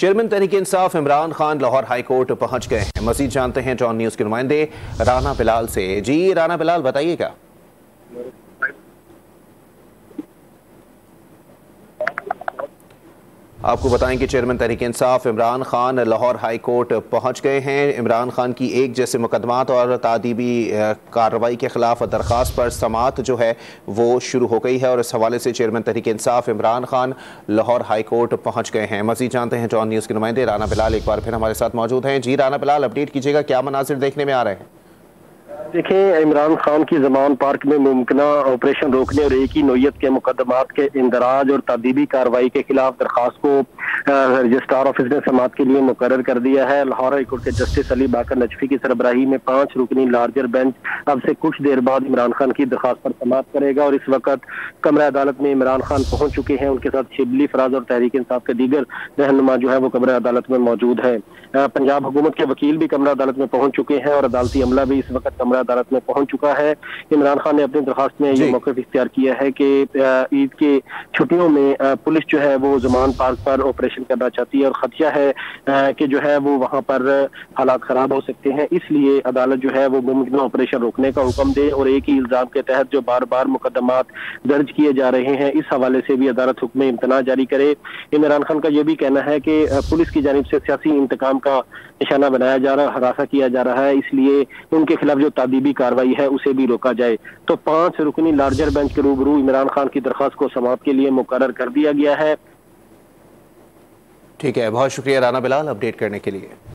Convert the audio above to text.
Chairman Tehreek Insaf Imran Khan Lahore high court पहुंच गए हैं। मजीद जानते हैं जॉन न्यूज के नुमाइंदे राना बिलाल से। जी राना बिलाल, बताइएगा। आपको बताएं कि chairman Tehreek Insaf Imran Khan Lahore high court पहुंच गए हैं। इमरान खान की एक जैसे मुकदमात और तादीबी कार्रवाई के खिलाफ दरख्वास्त पर समाअत जो है वो शुरू हो गई है और इस हवाले से chairman Tehreek Insaf Imran Khan Lahore high court पहुंच गए हैं। मजीद जानते हैं जॉन न्यूज़ के नुमाइंदे राना बिलाल एक बार फिर हमारे साथ मौजूद हैं। जी राना बिलाल, अपडेट कीजिएगा, क्या मनाजिर देखने में आ रहे हैं? देखें, इमरान खान की जमान पार्क में मुमकिन ऑपरेशन रोकने और एक ही नोयत के मुकदमात के इंदराज और तादीबी कार्रवाई के खिलाफ दरखास्त को रजिस्ट्रार ऑफिस ने समाअत के लिए मुकर्रर कर दिया है। लाहौर हाई कोर्ट के जस्टिस अली बाकर नजफी की सरबराही में 5 रुकनी लार्जर बेंच अब से कुछ देर बाद इमरान खान की दरखास्त पर समाअत करेगा और इस वक्त कमरा अदालत में इमरान खान पहुंच चुके हैं। उनके साथ शिबली फराज और तहरीक इंसाफ के दीगर रहनुमा जो है वो कमरा अदालत में मौजूद है। पंजाब हुकूमत के वकील भी कमरा अदालत में पहुंच चुके हैं और अदालती अमला भी इस वक्त कमरा अदालत में पहुंच चुका है। इमरान खान ने अपनी दरखास्त में ये मौक़िफ़ इख्तियार किया है कि ईद के छुट्टियों में पुलिस जो है वो जमान पार्क पर ऑपरेशन करना चाहती है और खदशा है कि जो है वो वहां पर हालात खराब हो सकते हैं, इसलिए अदालत जो है वो मुमकिन ऑपरेशन रोकने का हुक्म दे और एक ही इल्जाम के तहत जो बार बार मुकदमात दर्ज किए जा रहे हैं इस हवाले से भी अदालत हुक्म इम्तना जारी करे। इमरान खान का यह भी कहना है कि पुलिस की जानिब से सियासी इंतकाम का निशाना बनाया जा रहा है, हरासा किया जा रहा है, इसलिए उनके खिलाफ जो तादीबी कार्रवाई है उसे भी रोका जाए। तो 5 रुकनी लार्जर बेंच के रूबरू इमरान खान की दरखास्त को समाअत के लिए मुकर्रर कर दिया गया है। ठीक है, बहुत शुक्रिया राना बिलाल अपडेट करने के लिए।